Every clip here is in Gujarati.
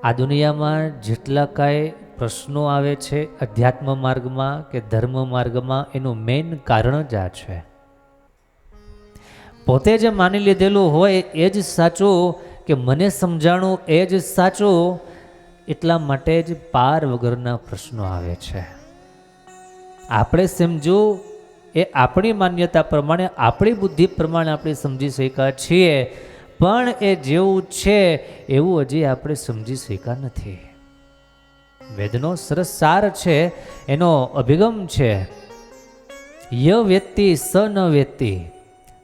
આ દુનિયામાં જેટલા કાંઈ પ્રશ્નો આવે છે અધ્યાત્મ માર્ગમાં કે ધર્મ માર્ગમાં, એનું મેઇન કારણ જ આ છે. પોતે જે માની લીધેલું હોય એ જ સાચું, કે મને સમજાણું એ જ સાચું, એટલા માટે જ પાર વગરના પ્રશ્નો આવે છે. આપણે સમજવું એ આપણી માન્યતા પ્રમાણે, આપણી બુદ્ધિ પ્રમાણે આપણે સમજી શક્યા છીએ, પણ એ જેવું છે એવું હજી આપણે સમજી શક્યા નથી. વેદનો સરસ સાર છે, એનો અભિગમ છે, ય વેત્તિ સ ન વેત્તિ.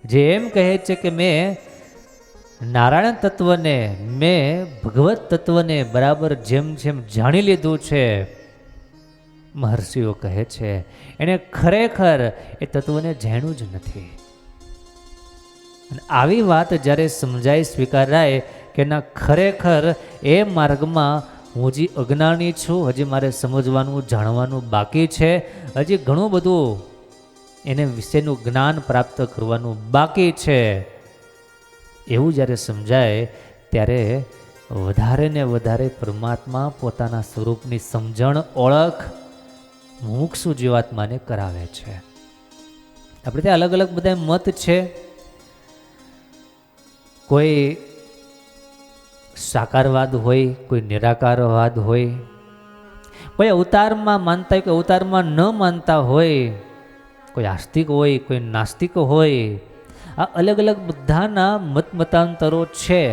જે એમ કહે છે કે મેં નારાયણ તત્વને, મેં ભગવત તત્વને બરાબર જેમ જેમ જાણી લીધું છે, મહર્ષિઓ કહે છે એણે ખરેખર એ તત્વને જાણ્યું જ નથી. અને આવી વાત જ્યારે સમજાય, સ્વીકારાય કે ના ખરેખર એ માર્ગમાં હું હજી અજ્ઞાની છું, હજી મારે સમજવાનું, જાણવાનું બાકી છે, હજી ઘણું બધું એને વિશેનું જ્ઞાન પ્રાપ્ત કરવાનું બાકી છે, એવું જ્યારે સમજાય ત્યારે વધારે ને વધારે પરમાત્મા પોતાના સ્વરૂપની સમજણ, ઓળખ મુમુક્ષુ જીવાત્માને કરાવે છે. આપણે ત્યાં અલગ અલગ બધા મત છે. કોઈ સાકારવાદ હોય, કોઈ નિરાકારવાદ હોય, કોઈ અવતારમાં માનતા હોય, કોઈ અવતારમાં ન માનતા હોય, કોઈ આસ્તિક હોય, કોઈ નાસ્તિક હોય. આ અલગ અલગ બધાના મત મતાંતરો છે.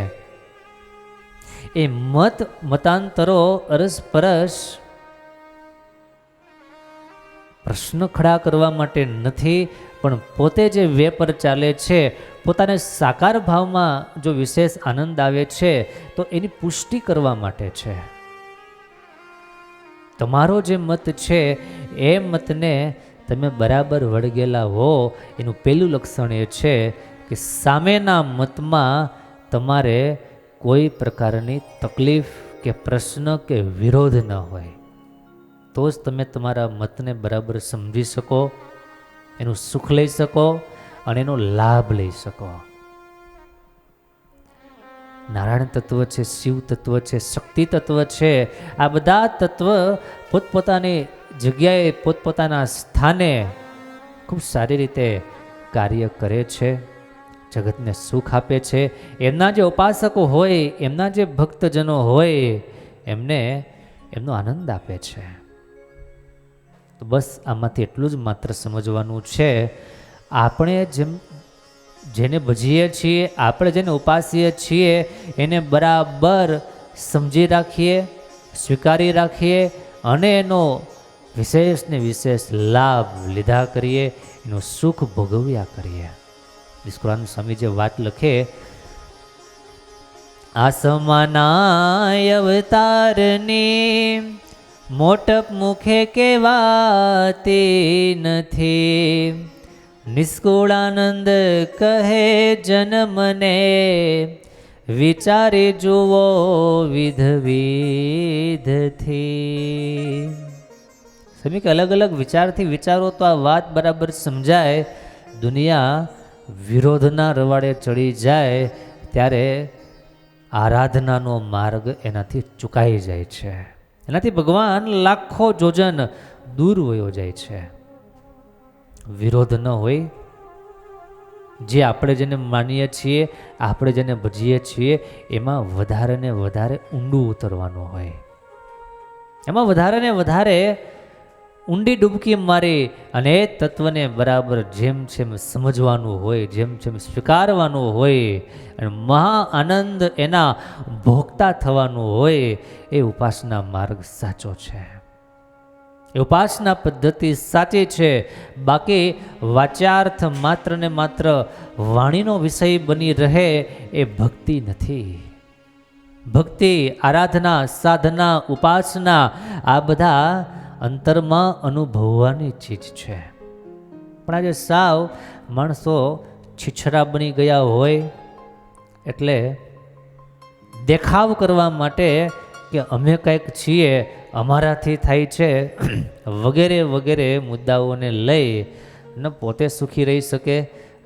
એ મત મતાંતરો અરસપરસ પ્રશ્ન ખડા કરવા માટે નથી, પણ પોતે જે વે પર ચાલે છે, પોતાને સાકાર ભાવમાં જો વિશેષ આનંદ આવે છે તો એની પુષ્ટિ કરવા માટે છે. તમારો જે મત છે એ મતને તમે બરાબર વળગેલા હો, એનું પહેલું લક્ષણ એ છે કે સામેના મતમાં તમારે કોઈ પ્રકારની તકલીફ કે પ્રશ્ન કે વિરોધ ન હોય, તો જ તમે તમારા મતને બરાબર સમજી શકો, એનું સુખ લઈ શકો અને એનો લાભ લઈ શકો. નારાયણ તત્વ છે, શિવ તત્વ છે, શક્તિ તત્વ છે, આ બધા તત્વ પોતપોતાની જગ્યાએ, પોતપોતાના સ્થાને ખૂબ સારી રીતે કાર્ય કરે છે, જગતને સુખ આપે છે. એમના જે ઉપાસકો હોય, એમના જે ભક્તજનો હોય, એમને એમનો આનંદ આપે છે. તો બસ આમાંથી એટલું જ માત્ર સમજવાનું છે, આપણે જેને ભજીએ છીએ, આપણે જેને ઉપાસીએ છીએ, એને બરાબર સમજી રાખીએ, સ્વીકારી રાખીએ અને એનો વિશેષ ને વિશેષ લાભ લીધા કરીએ, એનું સુખ ભોગવ્યા કરીએ. વિશ્વાન સ્વામી જે વાત લખે, આ સમાનાય અવતારની મોટપ મુખે કહેવાતી નથી, નિષ્કુળાનંદ કહે જન્મને, વિચારી જુઓ વિધ વિધથી. સમી કે અલગ અલગ વિચારથી વિચારો તો આ વાત બરાબર સમજાય. દુનિયા વિરોધના રવાડે ચડી જાય ત્યારે આરાધનાનો માર્ગ એનાથી ચૂકાઈ જાય છે, એનાથી ભગવાન લાખો જોજન દૂર વયો જાય છે. વિરોધ ન હોય, જે આપણે જેને માનીએ છીએ, આપણે જેને ભજીએ છીએ, એમાં વધારે ને વધારે ઊંડું ઉતરવાનું હોય, એમાં વધારે ને વધારે ઊંડી ડૂબકી મારી અને એ તત્વને બરાબર જેમ જેમ સમજવાનું હોય, જેમ જેમ સ્વીકારવાનું હોય અને મહા આનંદ એના ભોગતા થવાનું હોય, એ ઉપાસના માર્ગ સાચો છે, એ ઉપાસના પદ્ધતિ સાચી છે. બાકી વાચાર્થ માત્ર ને માત્ર વાણીનો વિષય બની રહે એ ભક્તિ નથી. ભક્તિ, આરાધના, સાધના, ઉપાસના આ બધા અંતરમાં અનુભવવાની ચીજ છે. પણ આજે સાવ માણસો છીછરા બની ગયા હોય, એટલે દેખાવ કરવા માટે કે અમે કંઈક છીએ, અમારાથી થાય છે વગેરે વગેરે મુદ્દાઓને લઈ ન પોતે સુખી રહી શકે,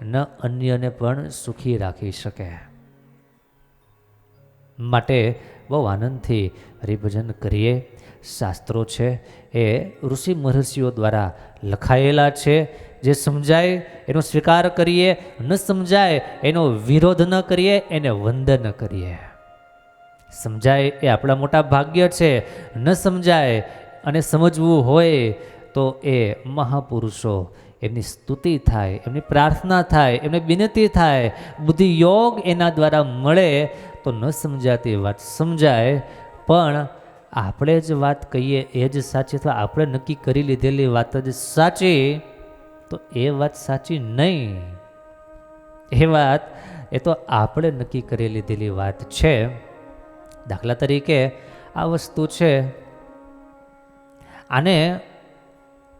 ન અન્યને પણ સુખી રાખી શકે. માટે બહુ આનંદથી હરિભજન કરીએ. શાસ્ત્રો છે એ ઋષિ મહર્ષિઓ દ્વારા લખાયેલા છે. જે સમજાય એનો સ્વીકાર કરીએ, ન સમજાય એનો વિરોધ ન કરીએ, એને વંદન કરીએ. સમજાય એ આપણા મોટા ભાગ્ય છે. ન સમજાય અને સમજવું હોય તો એ મહાપુરુષો એમની સ્તુતિ થાય, એમની પ્રાર્થના થાય, એમને વિનંતી થાય, બુદ્ધિ યોગ એના દ્વારા મળે તો ન સમજાતી વાત સમજાય. પણ આપણે જ વાત કહીએ એ જ સાચી, અથવા આપણે નક્કી કરી લીધેલી વાત જ સાચી, તો એ વાત સાચી નહીં. એ વાત એ તો આપણે નક્કી કરી લીધેલી વાત છે. દાખલા તરીકે આ વસ્તુ છે, આને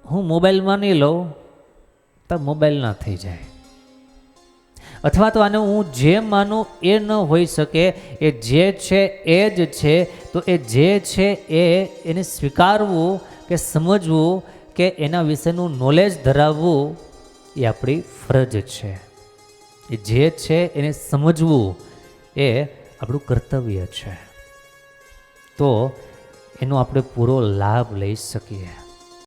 હું મોબાઈલમાં નહીં લઉં તો મોબાઈલ ના થઈ જાય, અથવા તો આને હું જે માનું એ ન હોઈ શકે. એ જે છે એ જ છે, તો એ જે છે એને સ્વીકારવું કે સમજવું કે એના વિશેનું નોલેજ ધરાવવું એ આપણી ફરજ છે. એ જે છે એને સમજવું એ આપણું કર્તવ્ય છે. તો એનો આપણે પૂરો લાભ લઈ શકીએ.